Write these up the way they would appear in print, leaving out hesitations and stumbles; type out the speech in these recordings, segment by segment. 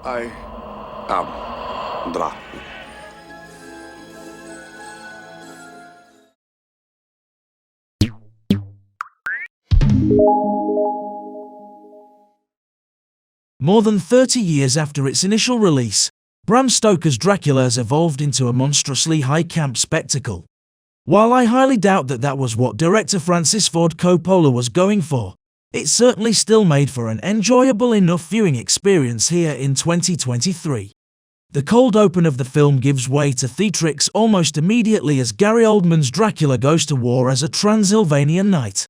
I am Dracula. More than 30 years after its initial release, Bram Stoker's Dracula has evolved into a monstrously high-camp spectacle. While I highly doubt that was what director Francis Ford Coppola was going for, it certainly still made for an enjoyable enough viewing experience here in 2023. The cold open of the film gives way to theatrics almost immediately as Gary Oldman's Dracula goes to war as a Transylvanian knight.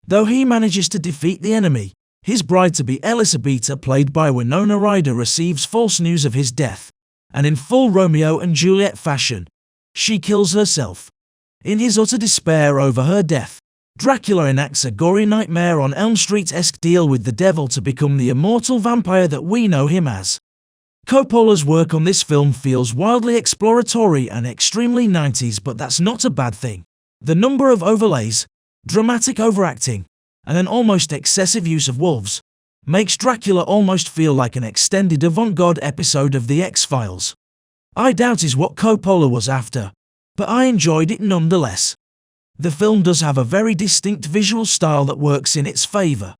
Though he manages to defeat the enemy, his bride-to-be 𝐒𝐿izabetha, played by Winona Ryder, receives false news of his death, and in full Romeo and Juliet fashion, she kills herself. In his utter despair over her death, Dracula enacts a gory nightmare on Elm Street-esque deal with the devil to become the immortal vampire that we know him as. Coppola's work on this film feels wildly exploratory and extremely 90s, but that's not a bad thing. The number of overlays, dramatic overacting, and an almost excessive use of wolves makes Dracula almost feel like an extended avant-garde episode of The X-Files. I doubt is what Coppola was after, but I enjoyed it nonetheless. The film does have a very distinct visual style that works in its favor.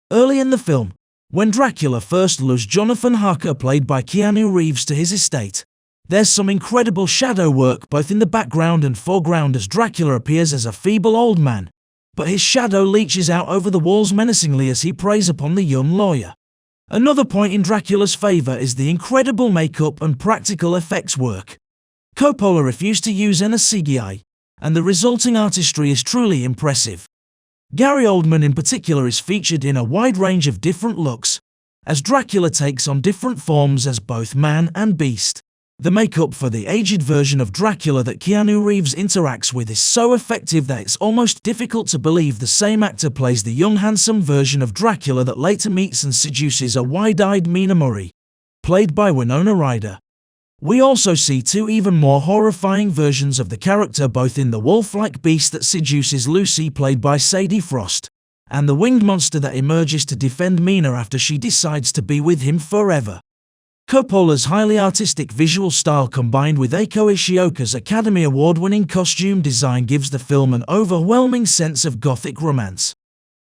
Early in the film, when Dracula first lures Jonathan Harker, played by Keanu Reeves, to his estate, there's some incredible shadow work both in the background and foreground as Dracula appears as a feeble old man, but his shadow leaches out over the walls menacingly as he preys upon the young lawyer. Another point in Dracula's favor is the incredible makeup and practical effects work. Coppola refused to use any CGI, and the resulting artistry is truly impressive. Gary Oldman in particular is featured in a wide range of different looks, as Dracula takes on different forms as both man and beast. The makeup for the aged version of Dracula that Keanu Reeves interacts with is so effective that it's almost difficult to believe the same actor plays the young handsome version of Dracula that later meets and seduces a wide-eyed Mina Harker, played by Winona Ryder. We also see two even more horrifying versions of the character, both in the wolf-like beast that seduces Lucy, played by Sadie Frost, and the winged monster that emerges to defend Mina after she decides to be with him forever. Coppola's highly artistic visual style combined with Eiko Ishioka's Academy Award-winning costume design gives the film an overwhelming sense of gothic romance.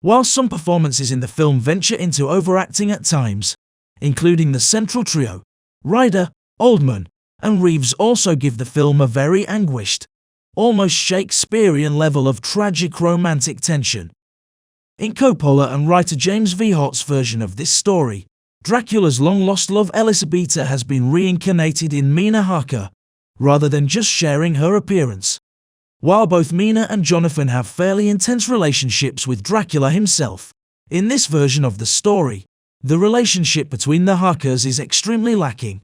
While some performances in the film venture into overacting at times, including the central trio, Ryder, Oldman, and Reeves also give the film a very anguished, almost Shakespearean level of tragic romantic tension. In Coppola and writer James V. Hott's version of this story, Dracula's long-lost love 𝐒𝐿izabetha has been reincarnated in Mina Harker, rather than just sharing her appearance. While both Mina and Jonathan have fairly intense relationships with Dracula himself, in this version of the story, the relationship between the Harkers is extremely lacking.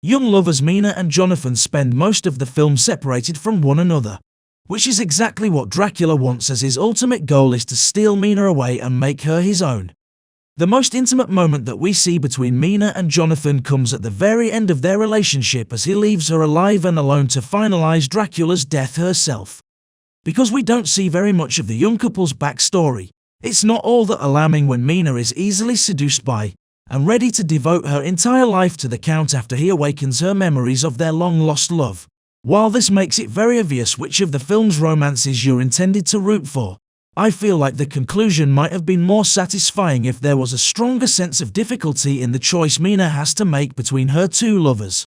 Young lovers Mina and Jonathan spend most of the film separated from one another, which is exactly what Dracula wants, as his ultimate goal is to steal Mina away and make her his own. The most intimate moment that we see between Mina and Jonathan comes at the very end of their relationship, as he leaves her alive and alone to finalize Dracula's death herself. Because we don't see very much of the young couple's backstory, it's not all that alarming when Mina is easily seduced by and ready to devote her entire life to the Count after he awakens her memories of their long-lost love. While this makes it very obvious which of the film's romances you're intended to root for, I feel like the conclusion might have been more satisfying if there was a stronger sense of difficulty in the choice Mina has to make between her two lovers.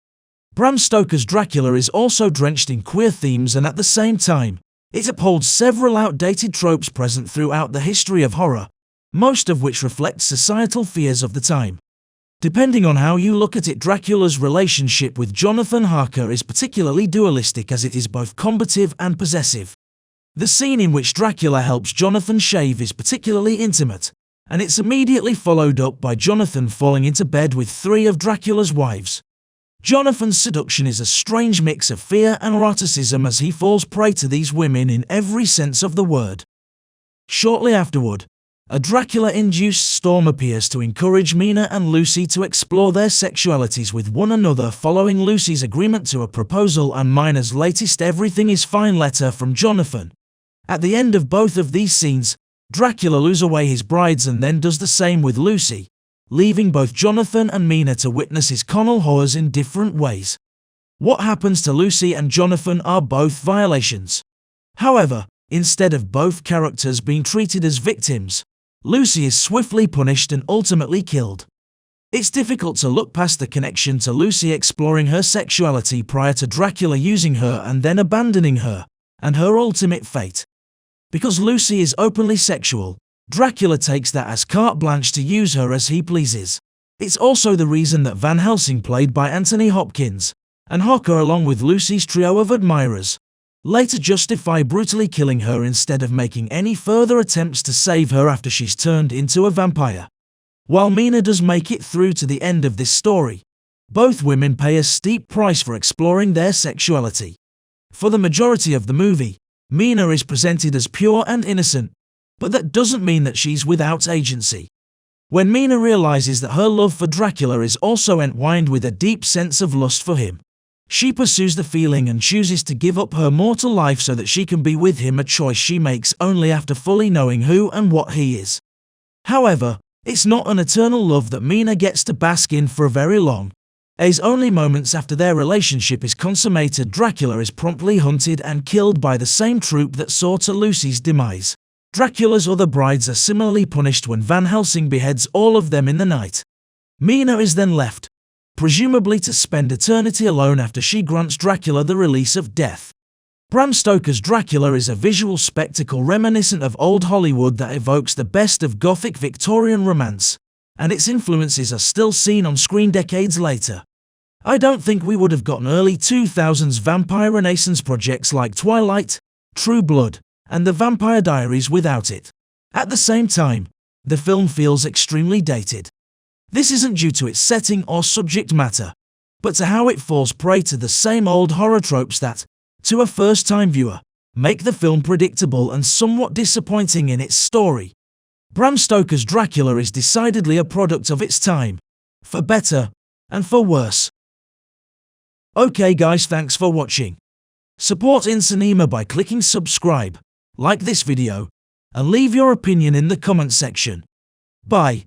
Bram Stoker's Dracula is also drenched in queer themes, and at the same time, it upholds several outdated tropes present throughout the history of horror, most of which reflect societal fears of the time. Depending on how you look at it, Dracula's relationship with Jonathan Harker is particularly dualistic, as it is both combative and possessive. The scene in which Dracula helps Jonathan shave is particularly intimate, and it's immediately followed up by Jonathan falling into bed with three of Dracula's wives. Jonathan's seduction is a strange mix of fear and eroticism, as he falls prey to these women in every sense of the word. Shortly afterward, a Dracula-induced storm appears to encourage Mina and Lucy to explore their sexualities with one another, following Lucy's agreement to a proposal and Mina's latest "everything is fine" letter from Jonathan. At the end of both of these scenes, Dracula lures away his brides and then does the same with Lucy, leaving both Jonathan and Mina to witness his carnal horrors in different ways. What happens to Lucy and Jonathan are both violations. However, instead of both characters being treated as victims, Lucy is swiftly punished and ultimately killed. It's difficult to look past the connection to Lucy exploring her sexuality prior to Dracula using her and then abandoning her, and her ultimate fate. Because Lucy is openly sexual, Dracula takes that as carte blanche to use her as he pleases. It's also the reason that Van Helsing, played by Anthony Hopkins, and Harker, along with Lucy's trio of admirers, later justify brutally killing her instead of making any further attempts to save her after she's turned into a vampire. While Mina does make it through to the end of this story, both women pay a steep price for exploring their sexuality. For the majority of the movie, Mina is presented as pure and innocent, but that doesn't mean that she's without agency. When Mina realizes that her love for Dracula is also entwined with a deep sense of lust for him, she pursues the feeling and chooses to give up her mortal life so that she can be with him, a choice she makes only after fully knowing who and what he is. However, it's not an eternal love that Mina gets to bask in for very long, as only moments after their relationship is consummated, Dracula is promptly hunted and killed by the same troupe that saw to Lucy's demise. Dracula's other brides are similarly punished when Van Helsing beheads all of them in the night. Mina is then left, presumably to spend eternity alone after she grants Dracula the release of death. Bram Stoker's Dracula is a visual spectacle reminiscent of old Hollywood that evokes the best of Gothic Victorian romance, and its influences are still seen on screen decades later. I don't think we would have gotten early 2000s vampire renaissance projects like Twilight, True Blood, and The Vampire Diaries without it. At the same time, the film feels extremely dated. This isn't due to its setting or subject matter, but to how it falls prey to the same old horror tropes that, to a first-time viewer, make the film predictable and somewhat disappointing in its story. Bram Stoker's Dracula is decidedly a product of its time, for better and for worse. Okay guys, thanks for watching. Support incynema by clicking subscribe, like this video, and leave your opinion in the comment section. Bye.